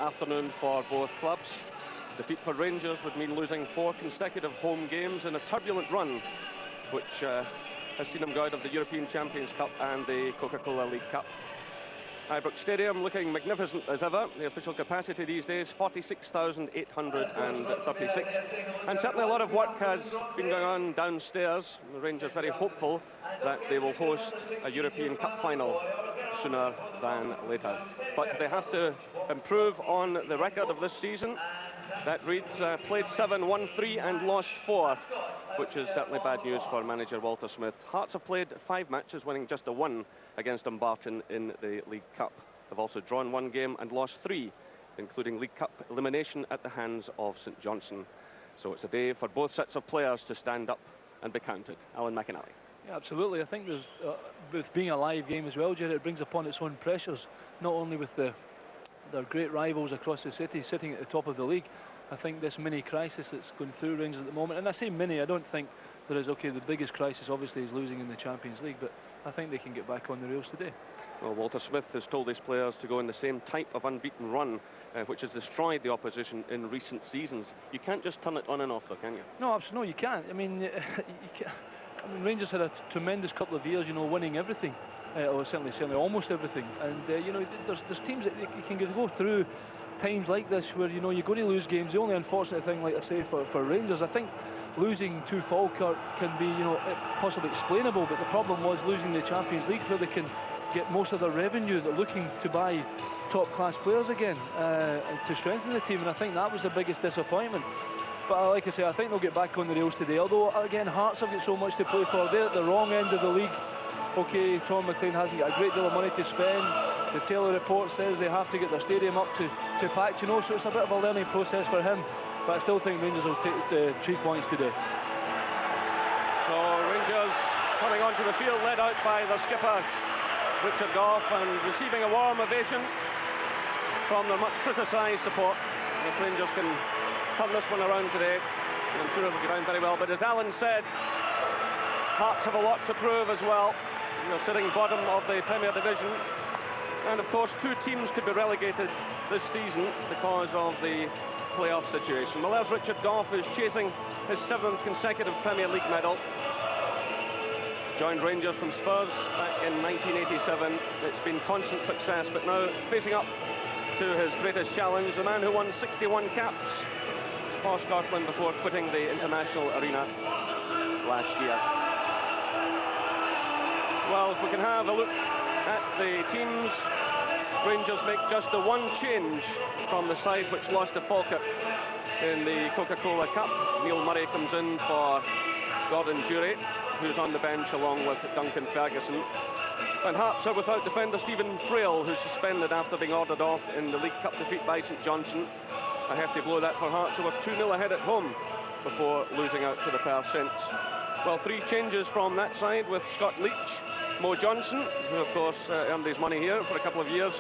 afternoon for both clubs. Defeat for Rangers would mean losing 4 consecutive home games in a turbulent run, which has seen them go out of the European Champions Cup and the Coca-Cola League Cup. Ibrox Stadium looking magnificent as ever. The official capacity these days, 46,836. And certainly a lot of work has been going on downstairs. The Rangers very hopeful that they will host a European Cup final sooner than later. But they have to improve on the record of this season. That reads, played 7, won 3 and lost 4, which is certainly bad news for manager Walter Smith. Hearts have played 5 matches, winning just a 1 against Dumbarton in the League Cup. They've also drawn 1 game and lost 3, including League Cup elimination at the hands of St Johnstone. So it's a day for both sets of players to stand up and be counted. Alan McInally. Yeah, absolutely. I think there's, with being a live game as well, Jerry, it brings upon its own pressures, not only with their great rivals across the city sitting at the top of the league. I think this mini crisis that's going through Rangers at the moment, and I say mini, I don't think there is, okay, the biggest crisis obviously is losing in the Champions League, but I think they can get back on the rails today. Well, Walter Smith has told his players to go in the same type of unbeaten run which has destroyed the opposition in recent seasons. You can't just turn it on and off though, can you? No, absolutely, no, you can't. I mean, Rangers had a tremendous couple of years, you know, winning everything, or certainly almost everything, and you know, there's teams that you can go through times like this where, you know, you're going to lose games. The only unfortunate thing, like I say, for Rangers, I think losing to Falkirk can be, you know, possibly explainable, but the problem was losing the Champions League, where they can get most of their revenue. They're looking to buy top-class players again to strengthen the team, and I think that was the biggest disappointment. But like I say, I think they'll get back on the rails today, although again, Hearts have got so much to play for. They're at the wrong end of the league. Okay, Tom McLean hasn't got a great deal of money to spend. The Taylor report says they have to get their stadium up to pack, you know, so it's a bit of a learning process for him. But I still think Rangers will take the 3 points today. So Rangers coming onto the field, led out by the skipper, Richard Gough, and receiving a warm ovation from their much criticised support. If Rangers can turn this one around today, I'm sure it'll go down very well. But as Alan said, Hearts have a lot to prove as well. They're sitting bottom of the Premier Division. And of course, 2 teams could be relegated this season because of the playoff situation. Well, there's Richard Gough, who's chasing his 7th consecutive Premier League medal. Joined Rangers from Spurs back in 1987. It's been constant success, but now facing up to his greatest challenge, the man who won 61 caps for Scotland before quitting the international arena last year. Well, if we can have a look at the teams, Rangers make just the 1 change from the side which lost to Falkirk in the Coca-Cola Cup. Neil Murray comes in for Gordon Durie, who's on the bench along with Duncan Ferguson. And Hearts are without defender Stephen Frail, who's suspended after being ordered off in the League Cup defeat by St Johnstone. A hefty blow that for Hearts, who were 2-0 ahead at home before losing out to the Perth Saints. Well, 3 changes from that side with Scott Leach, Mo Johnson, who of course earned his money here for a couple of years,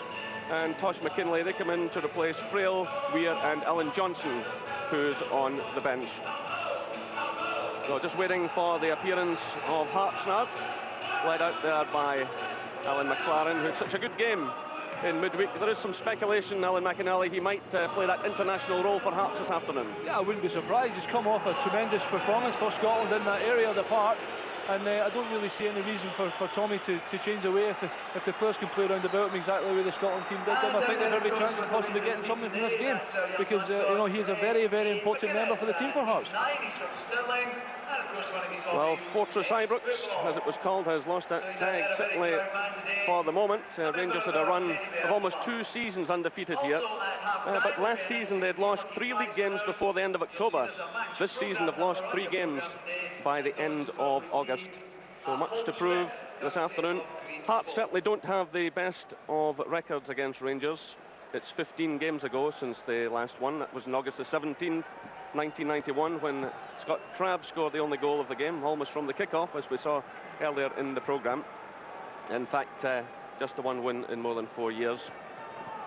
and Tosh McKinlay. They come in to replace Frail, Weir and Alan Johnson, who's on the bench. So just waiting for the appearance of Hearts now, led out there by Alan McLaren, who had such a good game in midweek. There is some speculation, Alan McInally, he might play that international role for Hearts this afternoon. Yeah, I wouldn't be surprised. He's come off a tremendous performance for Scotland in that area of the park. And I don't really see any reason for Tommy to change away if the players can play around about him exactly the way the Scotland team did them. I think they've every chance of possibly getting something from this game, because you know, he is a very, very important member for the team for Hearts. Well, Fortress Ibrox, as it was called, has lost that tag certainly for the moment. Rangers had a run of almost 2 seasons undefeated here, but last season they had lost 3 league games before the end of October. This season they've lost 3 games by the end of August. So much to prove this afternoon. Hearts certainly don't have the best of records against Rangers. It's 15 games ago since they last won. That was on August the 17th, 1991, when Scott Crabb scored the only goal of the game, almost from the kick-off, as we saw earlier in the programme. In fact, just the 1 win in more than 4 years.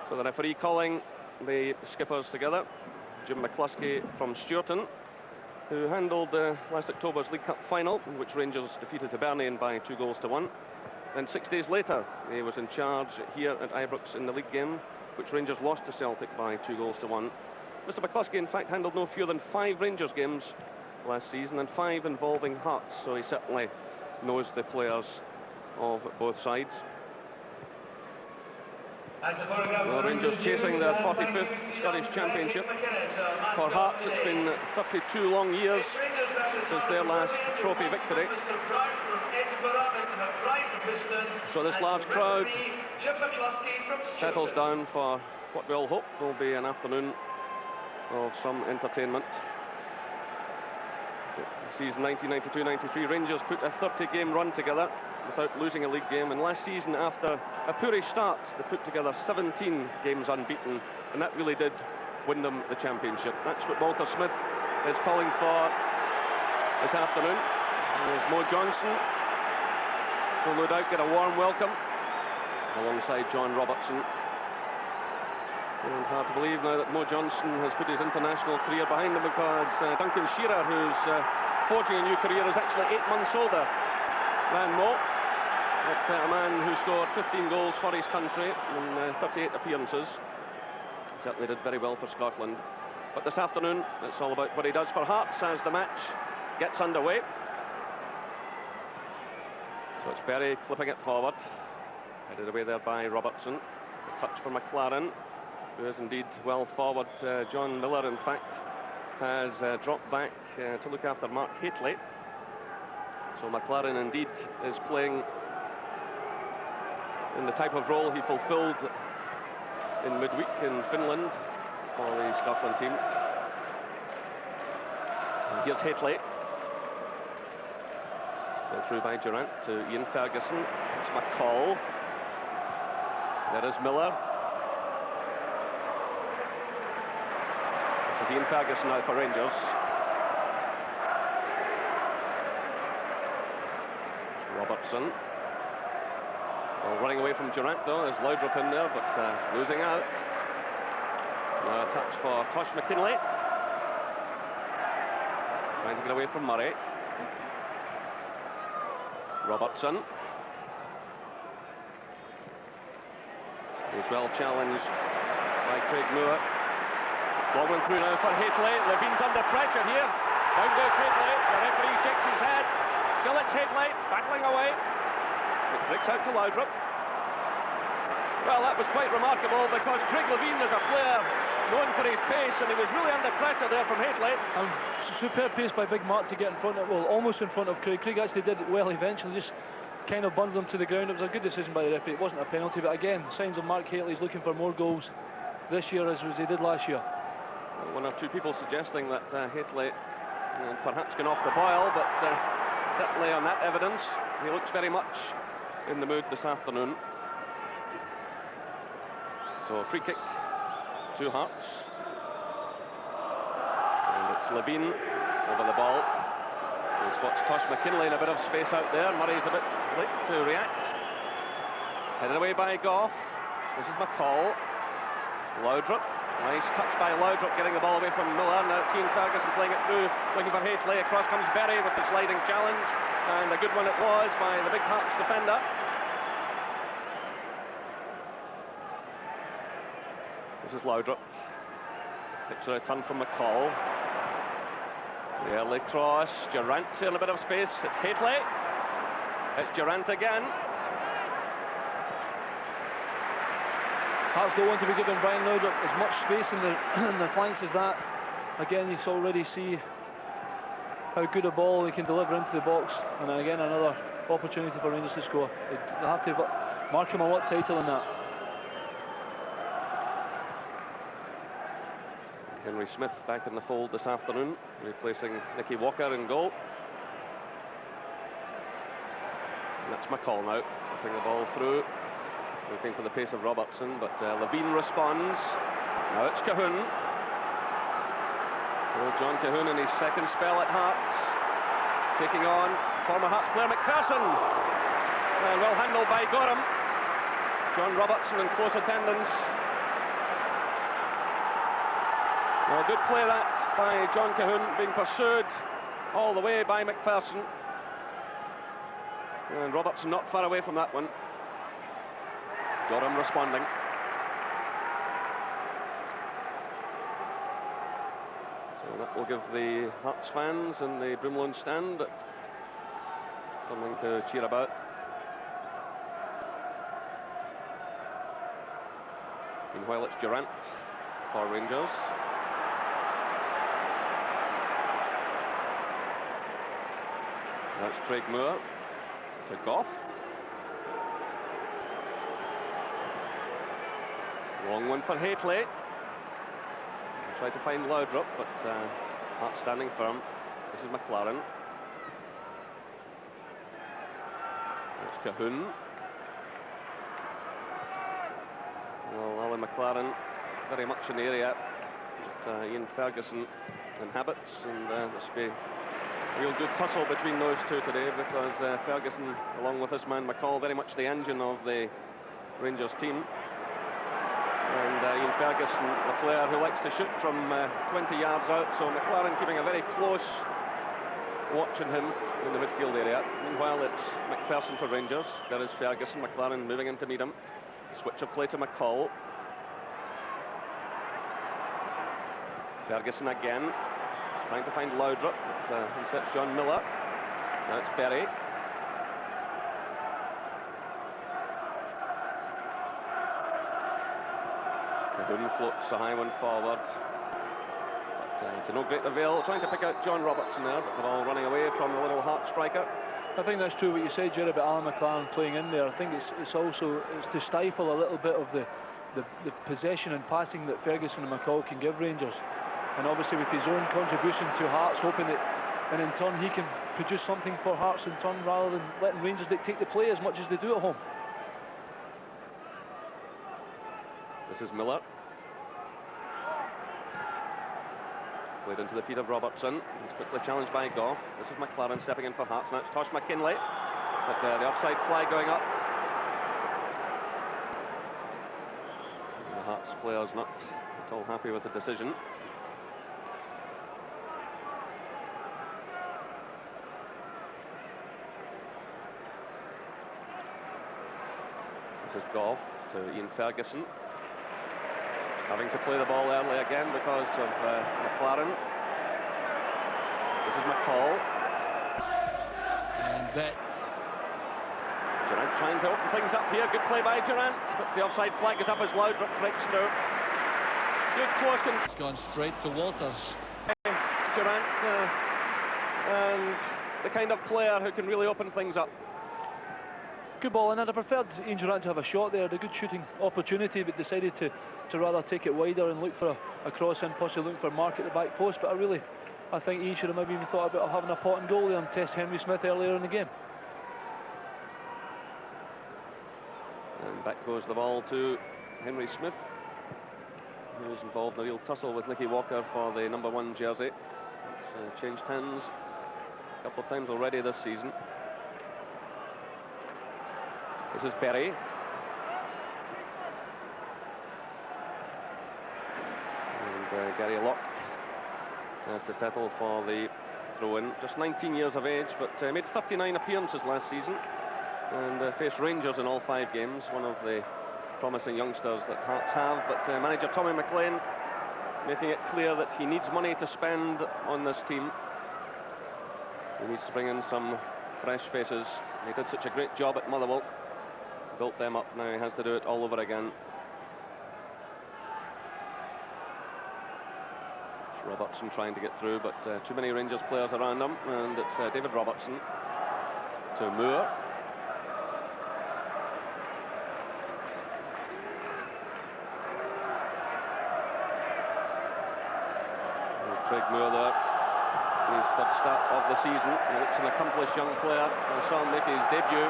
So the referee calling the skippers together. Jim McCluskey from Stewarton, who handled last October's League Cup final, in which Rangers defeated Hibernian by 2-1. Then 6 days later, he was in charge here at Ibrox in the league game, which Rangers lost to Celtic by 2-1. Mr McCluskey, in fact, handled no fewer than 5 Rangers games last season, and 5 involving Hearts, so he certainly knows the players of both sides. Well, Rangers chasing their 45th Scottish Championship. For Hearts, it's been 32 long years since their last trophy victory. So this large crowd settles down for what we all hope will be an afternoon of some entertainment. Season 1992-93, Rangers put a 30-game run together without losing a league game, and last season, after a poorish start, they put together 17 games unbeaten, and that really did win them the championship. That's what Walter Smith is calling for this afternoon. There's Mo Johnston, who'll no doubt get a warm welcome alongside John Robertson. And hard to believe now that Mo Johnston has put his international career behind him, because Duncan Shearer, who's forging a new career, is actually 8 months older than Mo. But a man who scored 15 goals for his country in 38 appearances. Certainly did very well for Scotland. But this afternoon, it's all about what he does for Hearts as the match gets underway. So it's Berry clipping it forward. Headed away there by Robertson. A touch for McLaren, who is indeed well forward. John Miller, in fact, has dropped back to look after Mark Hateley. So McLaren indeed is playing in the type of role he fulfilled in midweek in Finland for the Scotland team. And here's Hateley. Go through by Durrant to Ian Ferguson. It's McCall. There is Miller. This is Ian Ferguson now for Rangers. It's Robertson. Well, running away from Durrant though, there's Laudrup in there, but losing out. Now a touch for Tosh McKinlay. Trying to get away from Murray. Robertson. He's well challenged by Craig Moore. Ball went through now for Hateley. Levine's under pressure here. Down goes Hateley. The referee shakes his head. Still it's Hateley, battling away. It breaks out to Laudrup. Well, that was quite remarkable, because Craig Levine is a player known for his pace, and he was really under pressure there from Hateley. And superb pace by Big Mark to get in front of, well, almost in front of Craig. Craig actually did it well eventually, just kind of bundled him to the ground. It was a good decision by the referee. It wasn't a penalty, but again, signs of Mark Hateley's looking for more goals this year as he did last year. Well, 1 or 2 people suggesting that Hateley perhaps gone off the boil, but certainly on that evidence, he looks very much in the mood this afternoon. So a free kick to Hearts. And it's Levine over the ball. He spots Tosh McKinlay in a bit of space out there. Murray's a bit late to react. It's headed away by Gough. This is McCall. Laudrup. Nice touch by Laudrup, getting the ball away from Miller. Now it's Ian Ferguson playing it through, looking for Hateley. Across comes Berry with the sliding challenge. And a good one it was by the big Hearts defender. This is Laudrup. Takes a return from McCall. The early cross. Durrant's in a bit of space. It's Hateley. It's Durrant again. Hearts don't want to be giving Brian Laudrup as much space in the flanks as that. Again, you already see how good a ball he can deliver into the box. And again, another opportunity for Rangers to score. They have to mark him a lot tighter than that. Henry Smith back in the fold this afternoon, replacing Nicky Walker in goal. And that's McCall now, putting the ball through, looking for the pace of Robertson, but Levine responds. Now it's Cahoon. Old John Cahoon in his second spell at Hearts, taking on former Hearts player McPherson. And well handled by Gorham. John Robertson in close attendance. Well, good play that by John Cahoon, being pursued all the way by McPherson. And Robertson not far away from that one. Gorham responding. Well, that will give the Hearts fans and the Broomloan stand something to cheer about. Meanwhile, it's Durrant for Rangers. That's Craig Moore to Gough. Long one for Hateley. Try to find Laudrup, but Hearts standing firm. This is McLaren. It's Cahoon. Well, Alan McLaren very much in the area that Ian Ferguson inhabits, and this will be a real good tussle between those two today, because Ferguson, along with his man McCall, very much the engine of the Rangers team. And Ian Ferguson, a player who likes to shoot from 20 yards out, so McLaren keeping a very close watch on him in the midfield area. Meanwhile, it's McPherson for Rangers. There is Ferguson, McLaren moving in to meet him. Switch of play to McCall. Ferguson again, trying to find Laudrup, but insets John Miller. Now it's Berry. Cahoon floats a high one forward, but to no great avail. Trying to pick out John Robertson there, but the ball running away from the little Heart striker. I think that's true what you said, Jerry, about Alan McLaren playing in there. I think it's also to stifle a little bit of the possession and passing that Ferguson and McCall can give Rangers. And obviously with his own contribution to Hearts, hoping that, and in turn, he can produce something for Hearts in turn, rather than letting Rangers dictate the play as much as they do at home. This is Miller. Played into the feet of Robertson. He's quickly challenged by Gough. This is McLaren stepping in for Hearts. Now it's Tosh McKinlay. But the offside flag going up. The Hearts players not at all happy with the decision. This is Gough to Ian Ferguson. Having to play the ball early again because of McLaren. This is McCall. And that. Durrant trying to open things up here. Good play by Durrant, but the offside flag is up as Laudrup breaks through. Good close. It's gone straight to Walters. Durrant, and the kind of player who can really open things up. Good ball, and I'd have preferred Ian Durrant to have a shot there, the good shooting opportunity, but decided to rather take it wider and look for a cross in, possibly looking for a mark at the back post. But I think Ian should have maybe even thought about having a pot and goal there and test Henry Smith earlier in the game. And back goes the ball to Henry Smith, who's involved in a real tussle with Nicky Walker for the #1 jersey. It's changed hands a couple of times already this season. This is Berry. And Gary Locke has to settle for the throw-in. Just 19 years of age, but made 39 appearances last season and faced Rangers in all 5 games. One of the promising youngsters that Hearts have, but manager Tommy McLean making it clear that he needs money to spend on this team. He needs to bring in some fresh faces. He did such a great job at Motherwell. Built them up, now he has to do it all over again. It's Robertson trying to get through, but too many Rangers players around him, and it's David Robertson to Moore. And Craig Moore there, his 3rd start of the season. He looks an accomplished young player. I saw him make his debut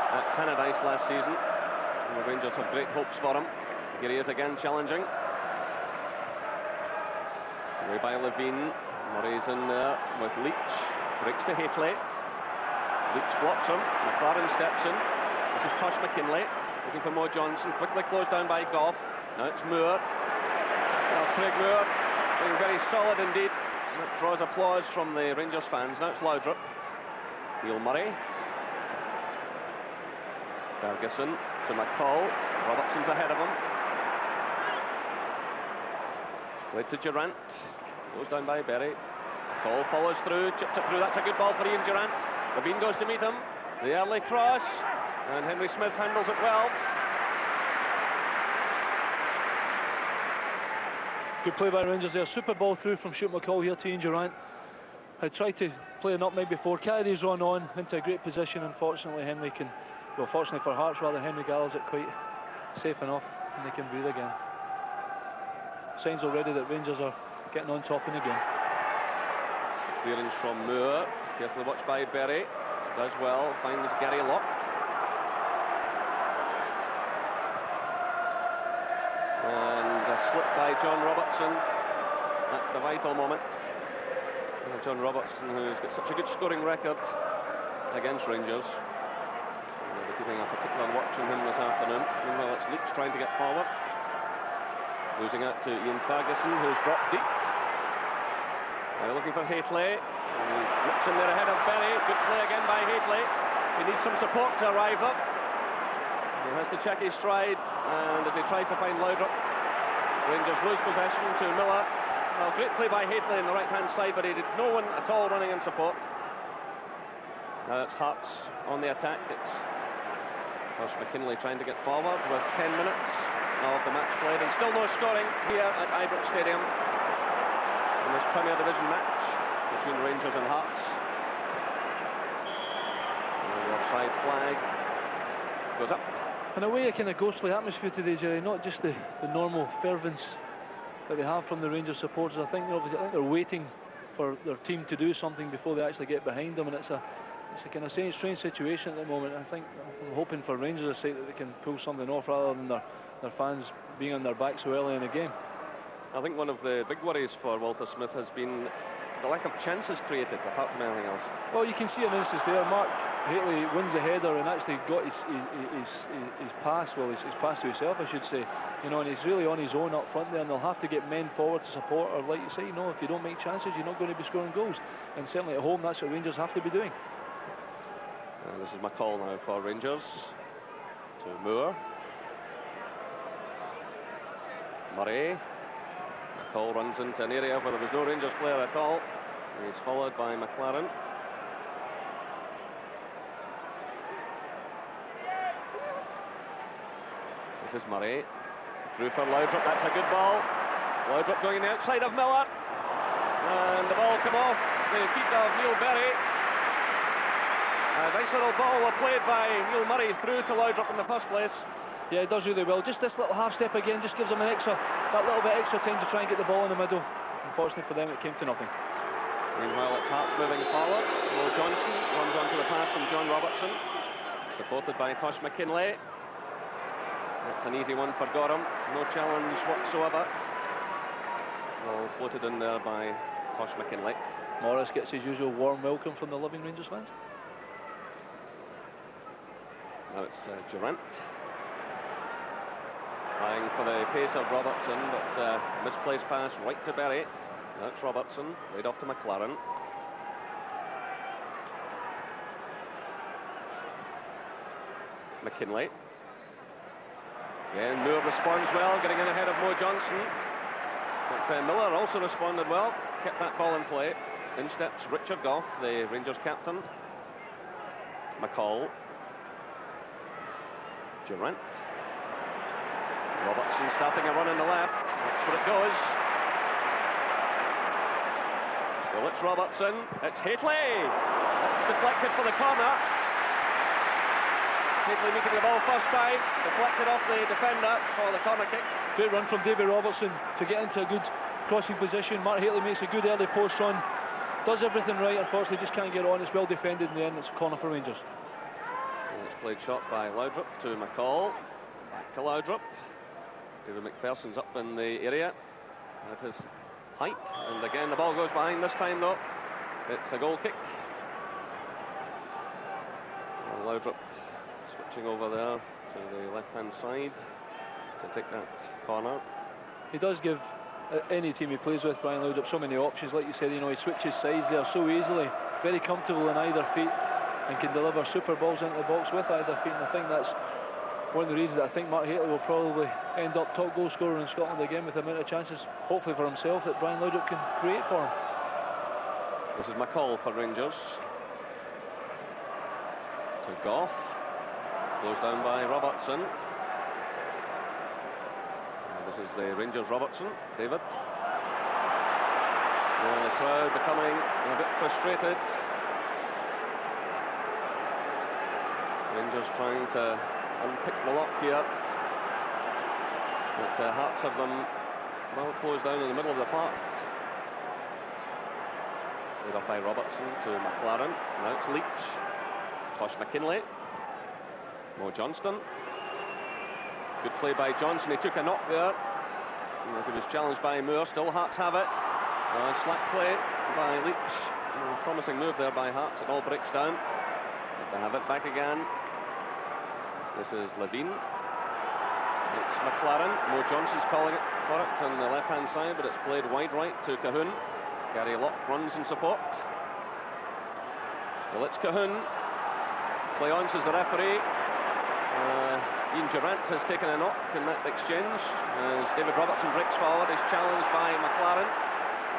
at Tannadice last season, and the Rangers have great hopes for him. Here he is again challenging. Away by Levine. Murray's in there with Leach. Breaks to Hateley. Leach blocks him. McLaren steps in. This is Tosh McKinlay looking for Mo Johnson. Quickly closed down by Gough. Now it's Moore. Well, Craig Moore being very solid indeed. That draws applause from the Rangers fans. Now it's Laudrup. Neil Murray. Ferguson to McCall. Robertson's ahead of him. Played to Durrant. Goes down by Berry. Cole follows through, chips it through. That's a good ball for Ian Durrant. Levine goes to meet him. The early cross, and Henry Smith handles it well. Good play by Rangers there. Super ball through from Shoot McCall here to Ian Durrant. Had tried to play a nutmeg before, carried his run on into a great position. Unfortunately, fortunately for Hearts rather, Henry gathers it quite safe enough, and they can breathe again. Signs already that Rangers are getting on top and again. Clearance from Moore, carefully watched by Berry. Does well, finds Gary Locke. And a slip by John Robertson at the vital moment. John Robertson, who's got such a good scoring record against Rangers. We'll be keeping a particular watch on him this afternoon. Meanwhile, it's Leach trying to get forward. Losing out to Ian Ferguson, who's dropped deep. Now looking for Haitley. Looks in there ahead of Berry. Good play again by Haitley. He needs some support to arrive up. He has to check his stride, and as he tries to find Laudrup, Rangers lose possession to Miller. Well, great play by Haitley on the right-hand side, but he did no one at all running in support. Now it's Hearts on the attack. It's Josh McKinlay trying to get forward with 10 minutes of the match played, and still no scoring here at Ibrox Stadium in this Premier Division match between Rangers and Hearts. And the offside flag goes up. In a way, a kind of ghostly atmosphere today, Jerry. Not just the normal fervence that they have from the Rangers supporters. I think they're waiting for their team to do something before they actually get behind them, and it's a kind of strange situation at the moment. I'm hoping for Rangers' sake that they can pull something off rather than their fans being on their back so early in the game. I think one of the big worries for Walter Smith has been the lack of chances created, apart from anything else. Well, you can see an instance there. Mark Haitley wins the header and actually got his pass, well, his pass to himself, I should say. You know, and he's really on his own up front there, and they'll have to get men forward to support, or like you say, if you don't make chances, you're not going to be scoring goals. And certainly at home, that's what Rangers have to be doing. And this is McCall now for Rangers. To Moore. Murray. McCall runs into an area where there was no Rangers player at all. He's followed by McLaren. This is Murray. Through for Laudrup, that's a good ball. Laudrup going in the outside of Miller. And the ball came off the feet of Neil Berry. A nice little ball played by Neil Murray through to Laudrup in the first place. Yeah, he does really well. Just this little half step again just gives them that little bit extra time to try and get the ball in the middle. Unfortunately for them, it came to nothing. Meanwhile, it's Hearts moving forward. Mo Johnson runs onto the pass from John Robertson, supported by Tosh McKinlay. That's an easy one for Gorham. No challenge whatsoever. Ball floated in there by Tosh McKinlay. Morris gets his usual warm welcome from the loving Rangers fans. Now it's Durrant. Trying for the pace of Robertson, but misplaced pass right to Berry. That's Robertson, laid off to McLaren. McKinlay. Again, Moore responds well, getting in ahead of Mo Johnson. But Miller also responded well, kept that ball in play. In steps Richard Gough, the Rangers captain. McCall. Durrant. Robertson starting a run on the left. That's where it goes. Still it's Robertson. It's Haitley. That's deflected for the corner. Haitley meeting the ball first time. Deflected off the defender for the corner kick. Great run from David Robertson to get into a good crossing position. Mark Haitley makes a good early post run. Does everything right, unfortunately just can't get on. It's well defended in the end. It's a corner for Rangers. And it's played shot by Laudrup to McCall. Back to Laudrup. David McPherson's up in the area at his height, and again the ball goes behind. This time though, it's a goal kick. And Laudrup switching over there to the left-hand side to take that corner. He does give any team he plays with, Brian Laudrup, so many options. Like you said, he switches sides there so easily, very comfortable on either feet, and can deliver super balls into the box with either feet. And I think that's one of the reasons that I think Mark Hateley will probably end up top goal scorer in Scotland again, with the amount of chances, hopefully for himself, that Brian Laudrup can create for him. This is McCall for Rangers. To Gough. Goes down by Robertson. This is the Rangers Robertson, David. And the crowd becoming a bit frustrated. Rangers trying to unpick the lock here. But Hearts have them well closed down in the middle of the park. Laid off by Robertson to McLaren. Now it's Leach. Tosh McKinlay. Mo Johnston. Good play by Johnson. He took a knock there as he was challenged by Moore. Still Hearts have it. Slack play by Leach. Promising move there by Hearts. It all breaks down. But they have it back again. This is Levine. It's McLaren. Mo Johnson's calling it for it on the left-hand side, but it's played wide right to Cahoon. Gary Locke runs in support. Still it's Cahoon. Play on, says the referee. Ian Durrant has taken a knock in that exchange as David Robertson breaks forward. He's challenged by McLaren.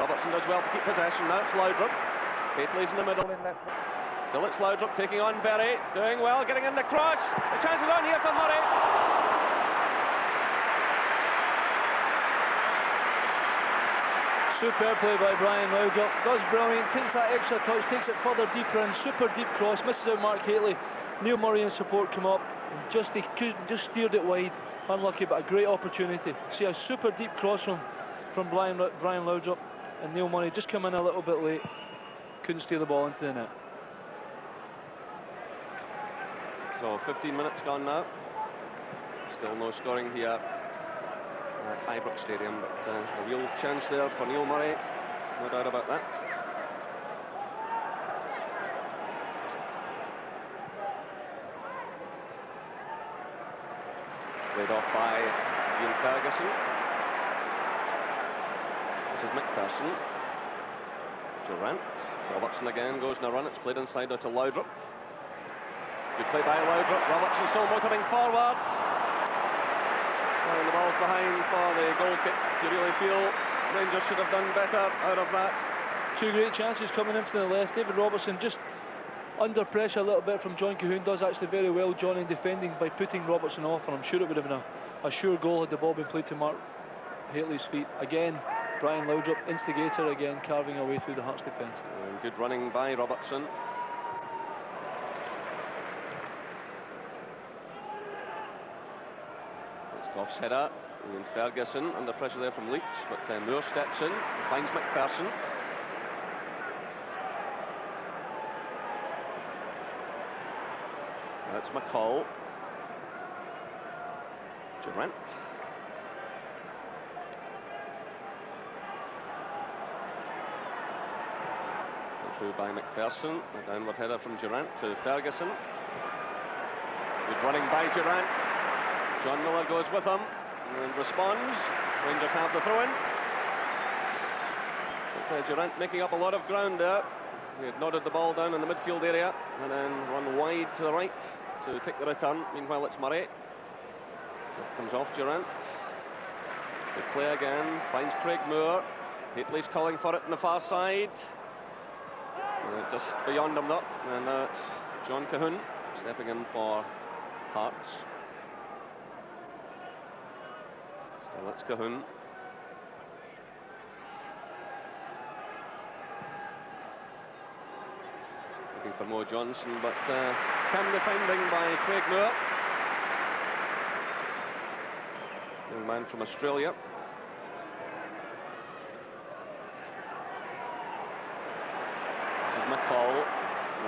Robertson does well to keep possession. Now it's Laudrup. Hateley's in the middle. Still it's Laudrup taking on Berry. Doing well, getting in the cross. The chance is on here for Murray. Superb play by Brian Laudrup. Does brilliant, takes that extra touch, takes it further deeper in. Super deep cross, misses out Mark Hateley. Neil Murray in support come up. He just steered it wide. Unlucky, but a great opportunity. See a super deep cross from Brian Laudrup, and Neil Murray just come in a little bit late. Couldn't steer the ball into the net. So 15 minutes gone now. Still no scoring here at Ibrox Stadium, but a real chance there for Neil Murray, no doubt about that. Laid off by Ian Ferguson. This is McPherson. Durrant. Robertson again goes in a run. It's played inside out to Laudrup. Good play by Laudrup. Robertson still motoring forwards. And the ball's behind for the goal kick. You really feel Rangers should have done better out of that. Two great chances coming in from the left. David Robertson just under pressure a little bit from John Cahoon. Does actually very well, John, in defending by putting Robertson off, and I'm sure it would have been a sure goal had the ball been played to Mark Hateley's feet. Again, Brian Laudrup, instigator again, carving away through the Hearts defence. And good running by Robertson. It's Gough's header. Ian Ferguson under pressure there from Leach, but Moore steps in, finds McPherson. That's McCall. Durrant. Through by McPherson. A downward header from Durrant to Ferguson. Good running by Durrant. John Miller goes with him and responds. Rangers have the throw-in. Durrant making up a lot of ground there. He had nodded the ball down in the midfield area and then run wide to the right to take the return. Meanwhile, it's Murray. It comes off Durrant. Good play again. Finds Craig Moore. Hateley's calling for it on the far side. Just beyond him though. And now it's John Cahoon stepping in for Hearts. Still it's Cahoon. Looking for Mo Johnson, but can be finding by Craig Moore. Young man from Australia. This is McCall,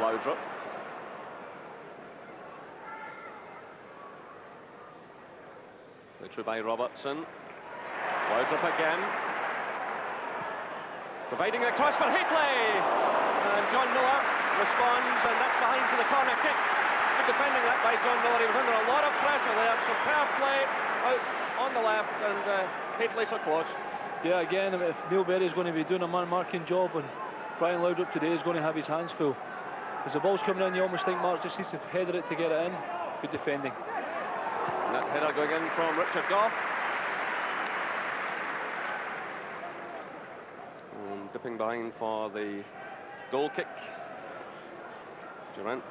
Laudrup. Through by Robertson. Laudrup again. Providing a cross for Hateley. And John Miller responds, and that's behind for the corner kick. Good defending that by John Miller. He was under a lot of pressure there. Superb play out on the left, and Hateley so close. Yeah, again, if Neil Berry is going to be doing a man-marking job, and Brian Laudrup today is going to have his hands full. As the ball's coming in, you almost think Mark just needs to header it to get it in. Good defending. That header going in from Richard Gough. And dipping behind for the goal kick. Durant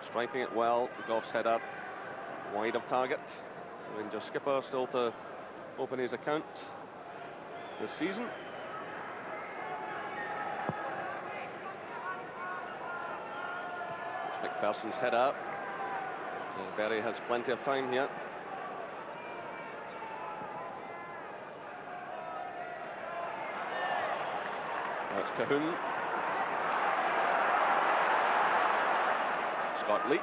striking it well. Gough's header wide of target. Rangers skipper still to open his account this season. It's McPherson's header. So Berry has plenty of time here. That's Cahoon. Scott Leach.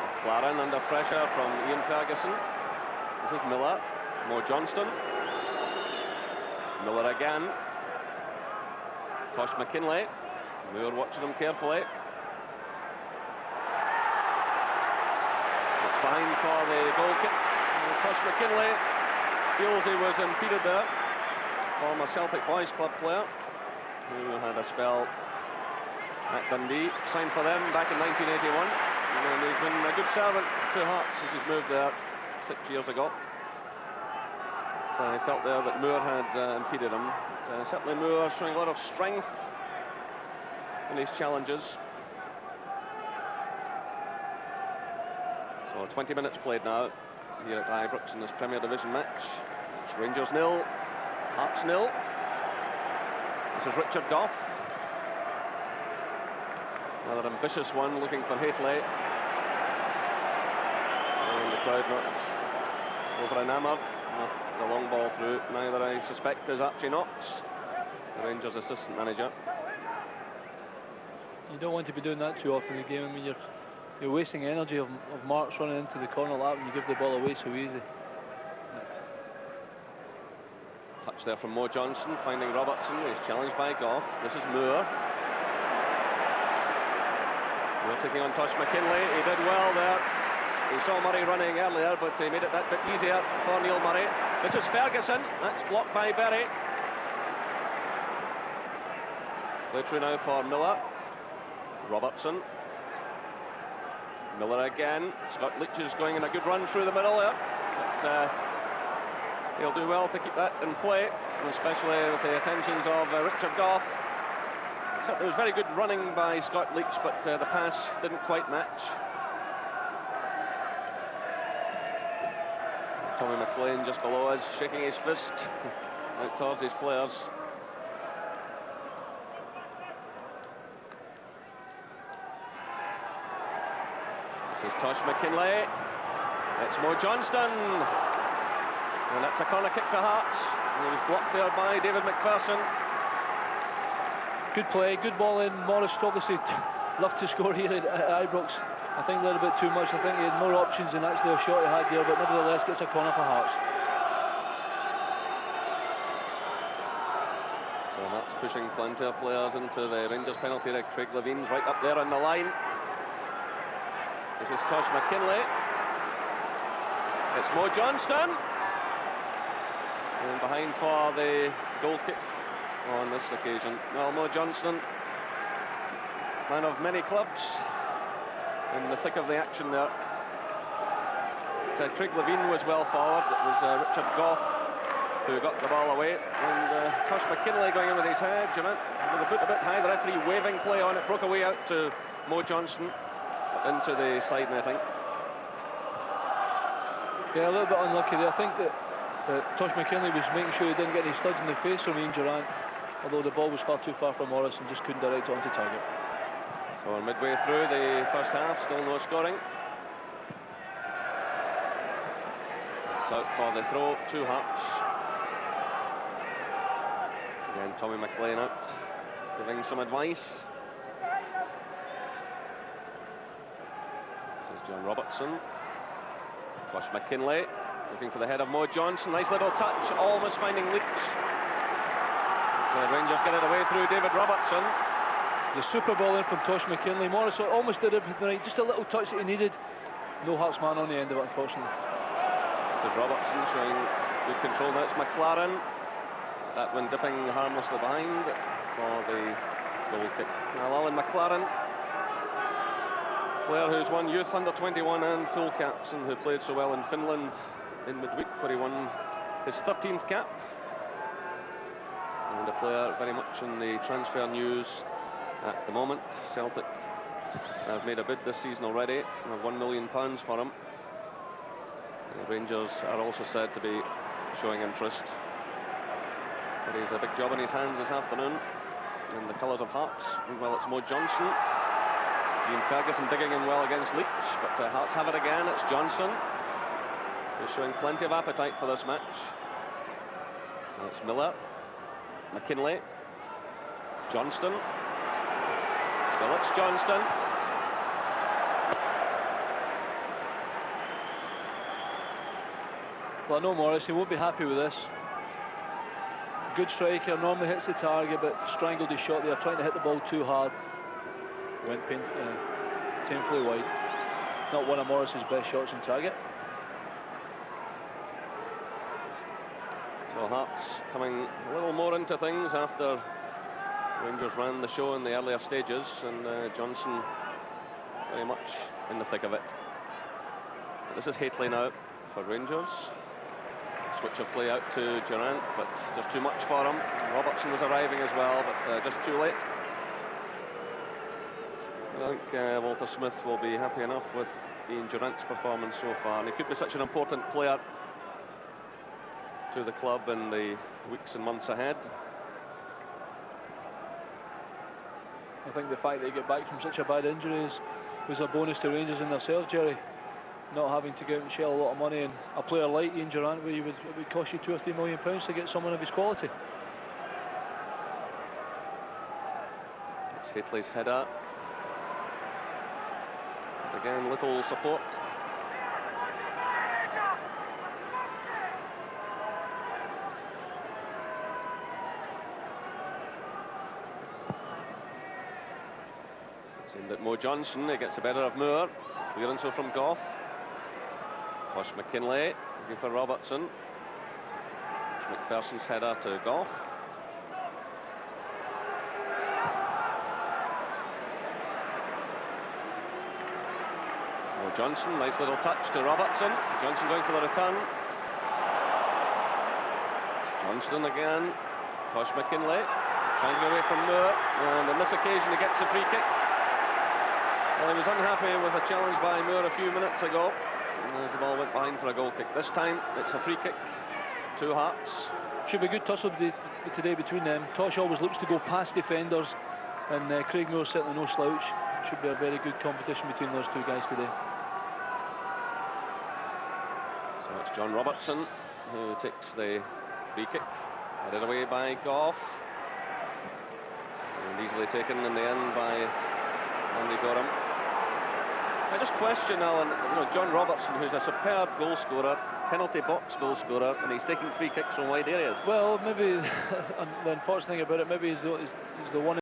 McLaren under pressure from Ian Ferguson. This is Miller. Mo Johnston. Miller again. Tosh McKinlay. Moore watching him carefully. It's behind for the goal kick. Tosh McKinlay feels he was impeded there. Former Celtic Boys Club player who had a spell at Dundee, signed for them back in 1981, and he's been a good servant to Hearts since he's moved there 6 years ago. So I felt there that Moore had impeded him. Certainly Moore showing a lot of strength in his challenges. So 20 minutes played now here at Ibrox in this Premier Division match. It's Rangers 0, Hearts 0. This is Richard Gough. Another ambitious one looking for Haitley. And the crowd not over enamoured with the long ball through. Neither, I suspect, is Archie Knox, the Rangers assistant manager. You don't want to be doing that too often in the game. I mean, you're wasting energy of marks running into the corner lap when you give the ball away so easy. Touch there from Mo Johnston, finding Robertson. He's challenged by Gough. This is Moore. Moore taking on Tosh McKinlay. He did well there. He saw Murray running earlier, but he made it that bit easier for Neil Murray. This is Ferguson. That's blocked by Berry. Play through now for Miller. Robertson. Miller again. Scott Leach is going in a good run through the middle there. But he'll do well to keep that in play, especially with the attentions of Richard Gough. It was very good running by Scott Leach, but the pass didn't quite match. Tommy McLean just below us, shaking his fist out towards his players. This is Tosh McKinlay. It's Mo Johnston. And that's a corner kick to Hearts. And he was blocked there by David McPherson. Good play, good ball in. Morris obviously loved to score here at Ibrox. I think a little bit too much. I think he had more options than actually a shot he had there, but nevertheless gets a corner for Hearts. So that's pushing plenty of players into the Rangers penalty area. Craig Levine's right up there on the line. This is Tosh McKinlay. It's Mo Johnston. And behind for the goal kick on this occasion. Well, Mo Johnston, man of many clubs, in the thick of the action there. Craig Levine was well forward. It was Richard Gough who got the ball away. And Tosh McKinlay going in with his head, with the foot a bit high. The referee waving play on it, broke away out to Mo Johnston, but into the side netting. Yeah, a little bit unlucky there. I think that Tosh McKinlay was making sure he didn't get any studs in the face from Ian Durant, although the ball was far too far from Morris and just couldn't direct it onto target. So we're midway through the first half, still no scoring. It's out for the throw, 2 Hearts. Again, Tommy McLean out, giving some advice. This is John Robertson. Tosh McKinlay, looking for the head of Mo Johnston. Nice little touch, almost finding Leach. So the Rangers get it away through David Robertson. The super ball in from Tosh McKinlay. Morris almost did everything right, just a little touch that he needed. No Hearts man on the end of it, unfortunately. This is Robertson showing good control. Now it's McLaren. That one dipping harmlessly behind for the goal kick. Now Alan McLaren Player who's won youth under-21 and full caps, and who played so well in Finland in midweek, where he won his 13th cap. And a player very much in the transfer news at the moment. Celtic have made a bid this season already and have £1 million for him. The Rangers are also said to be showing interest. But he's a big job in his hands this afternoon in the colours of Hearts. Well, it's Mo Johnston. Ian Ferguson digging in well against Leach, but Hearts have it again. It's Johnston, who's showing plenty of appetite for this match. And it's Miller, McKinlay, Johnston. Still it's Johnston. Well, I know Morris, he won't be happy with this. Good striker, normally hits the target, but strangled his shot there, trying to hit the ball too hard. Went painfully wide. Not one of Morris's best shots on target. So Hearts coming a little more into things after Rangers ran the show in the earlier stages, and Johnson very much in the thick of it. This is Haitley now for Rangers. Switch of play out to Durant, but just too much for him. Robertson was arriving as well, but just too late. I think Walter Smith will be happy enough with Ian Durant's performance so far, and he could be such an important player to the club in the weeks and months ahead. I think the fact that he got back from such a bad injury was a bonus to Rangers and themselves, Jerry. Not having to go out and shell a lot of money, and a player like Ian Durant, where it would cost you £2 or £3 million to get someone of his quality. It's Haitley's header. And again, little support. It's aimed at Mo Johnston. He gets the better of Moore. Clearance from Gough. Tosh McKinlay looking for Robertson. McPherson's header to Gough. So Johnson, nice little touch to Robertson. Johnson going for the return. Johnston again. Tosh McKinlay trying to get away from Moore, and on this occasion he gets a free kick. Well, he was unhappy with a challenge by Moore a few minutes ago, as the ball went behind for a goal kick. This time it's a free kick to Hearts. Should be a good tussle today between them. Tosh always looks to go past defenders, and Craig Moore's certainly no slouch. Should be a very good competition between those two guys today. So it's John Robertson who takes the free kick, headed away by Gough, and easily taken in the end by Andy Gorham. I just question, Alan, John Robertson, who's a superb goal scorer, penalty box goal scorer, and he's taking free kicks from wide areas. Well, maybe the unfortunate thing about it, maybe he's the one